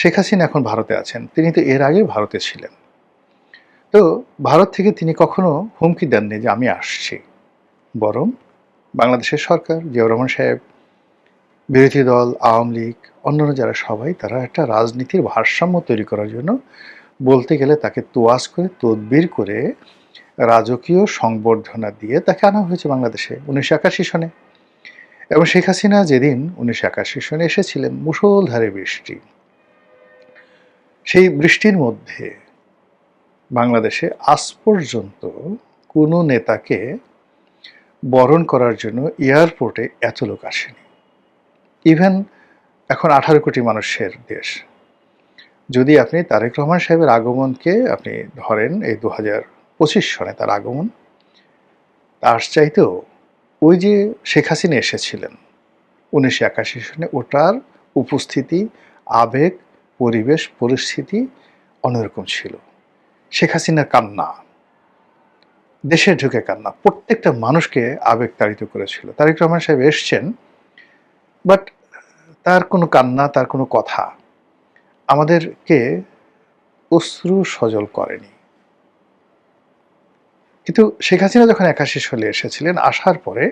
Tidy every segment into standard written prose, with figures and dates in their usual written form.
শেখ হাসিনা এখন ভারতে আছেন। তিনি তো এর আগেও ভারতে ছিলেন। তো ভারত থেকে তিনি কখনো হুমকি দেননি যে আমি আসছি। বরং বাংলাদেশের সরকার, জিয়াউর রহমান সাহেব, বিরোধী দল, আওয়ামী লীগ, অন্যান্য যারা সবাই তারা একটা রাজনীতির ভারসাম্য তৈরি করার জন্য বলতে গেলে তাকে তোয়াজ করে তদবির করে রাজকীয় সংবর্ধনা দিয়ে তাকে আনা হয়েছে বাংলাদেশে ১৯৮১ সনে। এবং শেখ হাসিনা যেদিন ১৯৮১ সনে এসেছিলেন, মুষলধারে বৃষ্টি। সেই বৃষ্টির মধ্যে বাংলাদেশে আজ পর্যন্ত কোনো নেতাকে বরণ করার জন্য এয়ারপোর্টে এত লোক আসেনি। ইভেন এখন ১৮ কোটি মানুষের দেশ। যদি আপনি তারেক রহমান সাহেবের আগমনকে আপনি ধরেন, এই ২০২৫ সনে তার আগমন, তার চাইতেও ওই যে শেখ হাসিনা এসেছিলেন ১৯৮১ সনে, ওটার উপস্থিতি, আবেগ, পরিবেশ, পরিস্থিতি অন্যরকম ছিল। শেখ হাসিনার কান্না, দেশে ঢুকে কান্না, প্রত্যেকটা মানুষকে আবেগ তাড়িত করেছিল। তারেক রহমান সাহেব এসছেন, বাট তার কোনো কান্না, তার কোনো কথা আমাদেরকে অশ্রু সজল করেনি। কিন্তু শেখ হাসিনা যখন ৮১ সালে এসেছিলেন, আসার পরে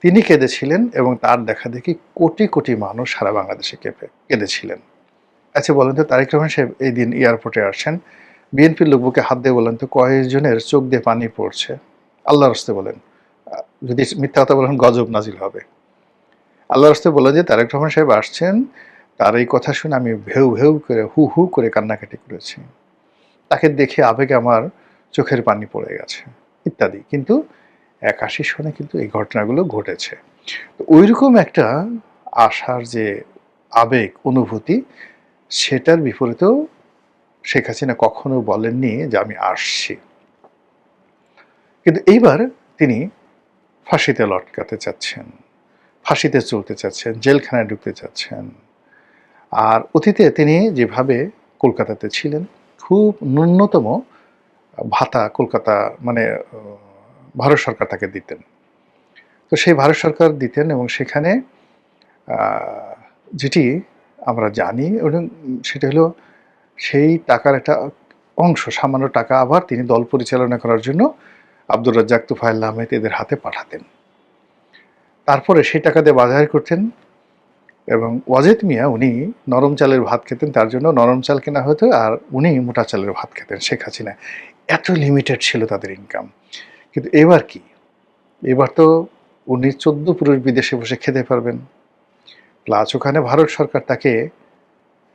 তিনি কেঁদেছিলেন এবং তার দেখা দেখি কোটি কোটি মানুষ সারা বাংলাদেশে কেঁদেছিলেন। আচ্ছা বলেন তো, তারেক রহমান সাহেব এই দিন এয়ারপোর্টে আসছেন, বিএনপির লোক বুকে হাত দিয়ে বলেন তো কয়েকজনের চোখ দিয়ে পানি পড়ছে? আল্লাহর রাস্তে বলেন, যদি মিথ্যা কথা বলেন গজব নাজিল হবে। আল্লাহর রাস্তে বলে যে তারেক রহমান সাহেব আসছেন, তার এই কথা শুনে আমি ভেউ ভেউ করে হু হু করে কান্নাকাটি করেছি। তাকে দেখে আবেগে আমার চোখের পানি পড়ে গেছে ইত্যাদি। কিন্তু ৮১ সনে কিন্তু এই ঘটনাগুলো ঘটেছে। তো ওইরকম একটা আশার যে আবেগ, অনুভূতি, সেটার বিপরীতেও শেখ হাসিনা কখনো বলেননি যে আমি আসছি। কিন্তু এইবার তিনি ফাঁসিতে লটকাতে চাচ্ছেন, ফাঁসিতে চলতে চাচ্ছেন, জেলখানায় ঢুকতে চাচ্ছেন। আর অতীতে তিনি যেভাবে কলকাতাতে ছিলেন, খুব ন্যূনতম ভাতা কলকাতা মানে ভারত সরকার তাকে দিতেন। তো সেই ভারত সরকার দিতেন এবং সেখানে যেটি আমরা জানি এবং সেটা হলো সেই টাকার একটা অংশ, সামান্য টাকা আবার তিনি দল পরিচালনা করার জন্য আব্দুর রাজ্জাক, তোফায়েল আহমেদ এদের হাতে পাঠাতেন। তারপরে সেই টাকা দিয়ে বাজার করতেন এবং ওয়াজেদ মিয়া উনি নরম চালের ভাত খেতেন, তার জন্য নরম চাল কেনা হতো, আর উনি মোটা চালের ভাত খেতেন। শেখ হাসিনা, এত লিমিটেড ছিল তাদের ইনকাম। কিন্তু এবার কি? এবার তো উনি ১৪ পুরুষ বিদেশে বসে খেতে পারবেন। প্লাস ওখানে ভারত সরকার তাকে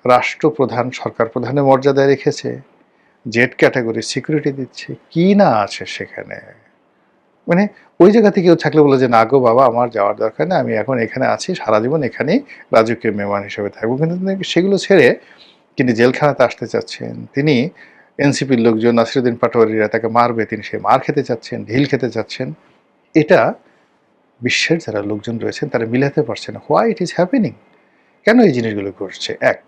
রাষ্ট্রপ্রধান, সরকার প্রধানের মর্যাদায় রেখেছে, জেড ক্যাটাগরি সিকিউরিটি দিচ্ছে। কি না আছে সেখানে? মানে ওই জায়গা থেকে কেউ থাকলে বলে যে না গো বাবা, আমার যাওয়ার দরকার নেই, আমি এখন এখানে আছি, সারা জীবন এখানেই রাজকীয় মেহমান হিসেবে থাকবো। কিন্তু তিনি সেগুলো ছেড়ে তিনি জেলখানাতে আসতে চাচ্ছেন। তিনি এনসিপির লোকজন, নাসিরুদ্দিন পাটোয়ারিরা তাকে মারবে, তিনি সে মার খেতে চাচ্ছেন, ঢিল খেতে চাচ্ছেন। এটা বিশ্বের যারা লোকজন রয়েছেন তারা মিলাতে পারছে না। Why it is happening? কেন এই জিনিসগুলো ঘটছে? এক,